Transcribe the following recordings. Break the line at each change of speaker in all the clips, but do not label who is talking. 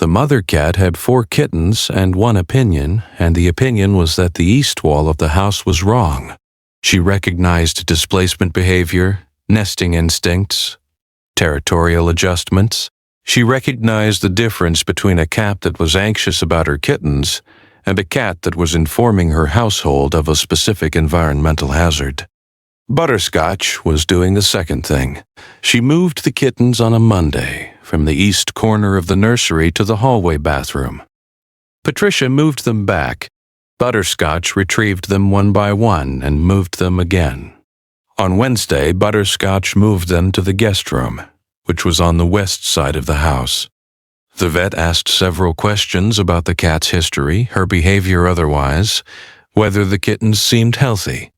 The mother cat had 4 kittens and one opinion, and the opinion was that the east wall of the house was wrong. She recognized displacement behavior, nesting instincts, territorial adjustments. She recognized the difference between a cat that was anxious about her kittens and a cat that was informing her household of a specific environmental hazard. Butterscotch was doing the second thing. She moved the kittens on a Monday from the east corner of the nursery to the hallway bathroom. Patricia moved them back. Butterscotch retrieved them one by one and moved them again. On Wednesday, Butterscotch moved them to the guest room, which was on the west side of the house. The vet asked several questions about the cat's history, her behavior otherwise, whether the kittens seemed healthy.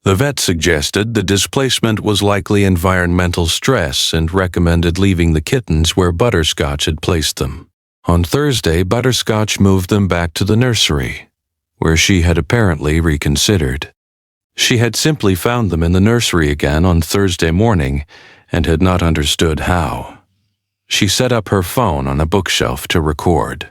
The vet suggested the displacement was likely environmental stress and recommended leaving the kittens where Butterscotch had placed them. On Thursday, Butterscotch moved them back to the nursery, where she had apparently reconsidered. She had simply found them in the nursery again on Thursday morning and had not understood how. She set up her phone on a bookshelf to record.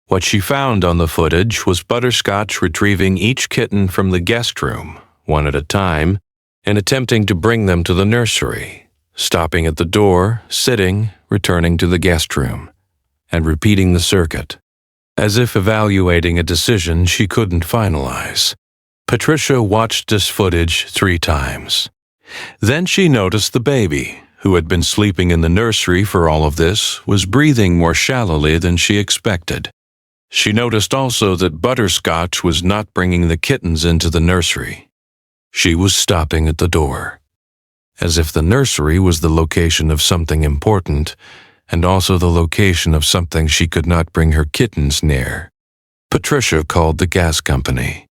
What she found on the footage was Butterscotch retrieving each kitten from the guest room, one at a time, and attempting to bring them to the nursery, stopping at the door, sitting, returning to the guest room, and repeating the circuit, as if evaluating a decision she couldn't finalize. Patricia watched this footage 3 times. Then she noticed the baby, who had been sleeping in the nursery for all of this, was breathing more shallowly than she expected. She noticed also that Butterscotch was not bringing the kittens into the nursery. She was stopping at the door, as if the nursery was the location of something important and also the location of something she could not bring her kittens near. Patricia called the gas company.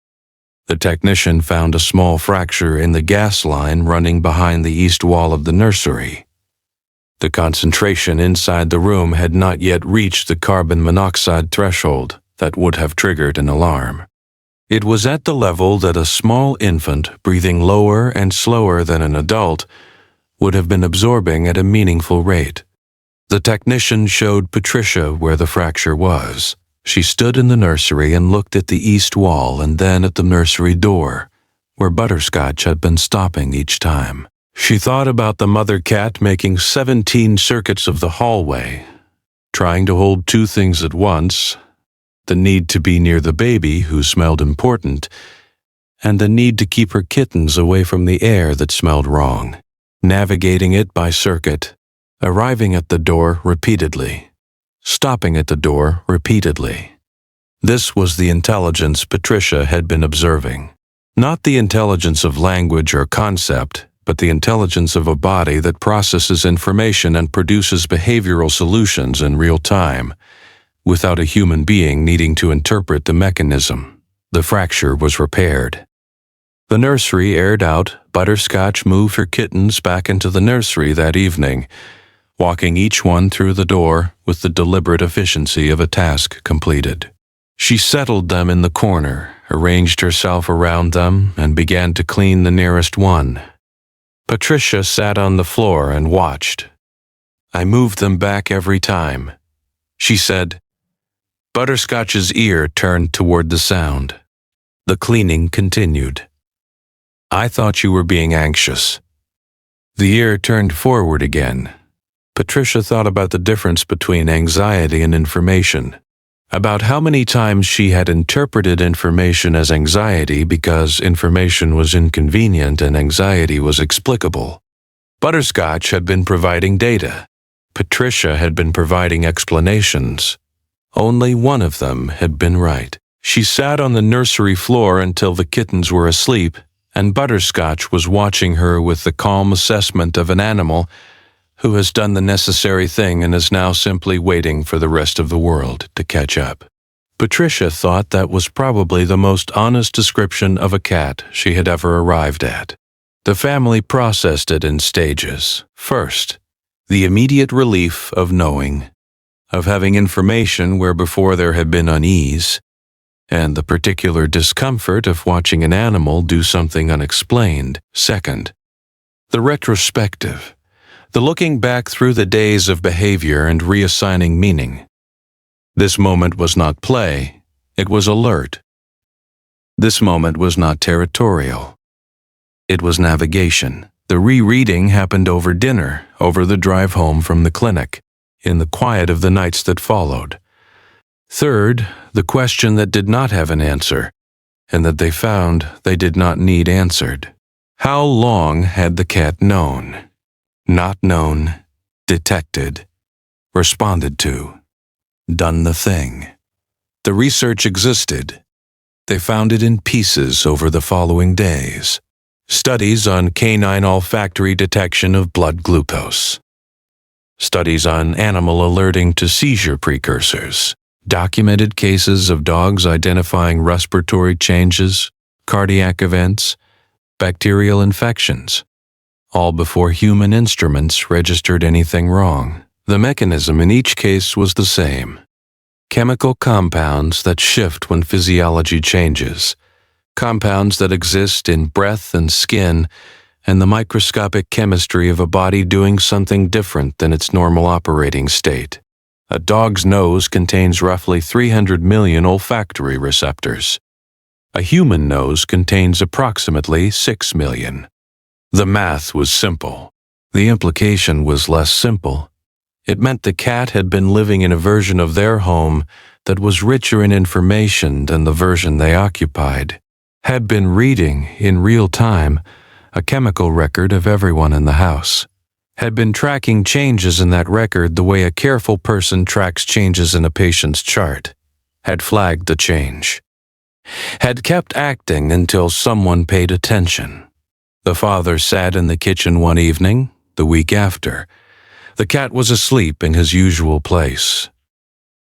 The technician found a small fracture in the gas line running behind the east wall of the nursery. The concentration inside the room had not yet reached the carbon monoxide threshold that would have triggered an alarm. It was at the level that a small infant breathing lower and slower than an adult would have been absorbing at a meaningful rate. The technician showed Patricia where the fracture was. She stood in the nursery and looked at the east wall and then at the nursery door, where Butterscotch had been stopping each time. She thought about the mother cat making 17 circuits of the hallway, trying to hold 2 things at once: the need to be near the baby who smelled important, and the need to keep her kittens away from the air that smelled wrong, navigating it by circuit, arriving at the door repeatedly, stopping at the door repeatedly. This was the intelligence Patricia had been observing. Not the intelligence of language or concept, but the intelligence of a body that processes information and produces behavioral solutions in real time, without a human being needing to interpret the mechanism. The fracture was repaired. The nursery aired out. Butterscotch moved her kittens back into the nursery that evening, walking each one through the door with the deliberate efficiency of a task completed. She settled them in the corner, arranged herself around them, and began to clean the nearest one. Patricia sat on the floor and watched. "I moved them back every time," she said. Butterscotch's ear turned toward the sound. The cleaning continued. "I thought you were being anxious." The ear turned forward again. Patricia thought about the difference between anxiety and information, about how many times she had interpreted information as anxiety because information was inconvenient and anxiety was explicable. Butterscotch had been providing data. Patricia had been providing explanations. Only one of them had been right. She sat on the nursery floor until the kittens were asleep, and Butterscotch was watching her with the calm assessment of an animal who has done the necessary thing and is now simply waiting for the rest of the world to catch up. Patricia thought that was probably the most honest description of a cat she had ever arrived at. The family processed it in stages. First, the immediate relief of knowing, of having information where before there had been unease, and the particular discomfort of watching an animal do something unexplained. Second, the retrospective, the looking back through the days of behavior and reassigning meaning. This moment was not play, it was alert. This moment was not territorial. It was navigation. The rereading happened over dinner, over the drive home from the clinic, in the quiet of the nights that followed. Third, the question that did not have an answer, and that they found they did not need answered. How long had the cat known? Not known, detected, responded to, done the thing. The research existed. They found it in pieces over the following days. Studies on canine olfactory detection of blood glucose. Studies on animal alerting to seizure precursors. Documented cases of dogs identifying respiratory changes, cardiac events, bacterial infections, all before human instruments registered anything wrong. The mechanism in each case was the same. Chemical compounds that shift when physiology changes, compounds that exist in breath and skin, and the microscopic chemistry of a body doing something different than its normal operating state. A dog's nose contains roughly 300 million olfactory receptors. A human nose contains approximately 6 million. The math was simple. The implication was less simple. It meant the cat had been living in a version of their home that was richer in information than the version they occupied, had been reading, in real time, a chemical record of everyone in the house, had been tracking changes in that record the way a careful person tracks changes in a patient's chart, had flagged the change, had kept acting until someone paid attention. The father sat in the kitchen one evening, the week after. The cat was asleep in his usual place.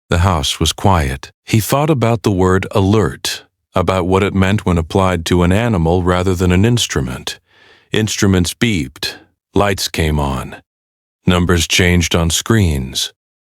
The house was quiet. He thought about the word alert, about what it meant when applied to an animal rather than an instrument. Instruments beeped, lights came on, numbers changed on screens.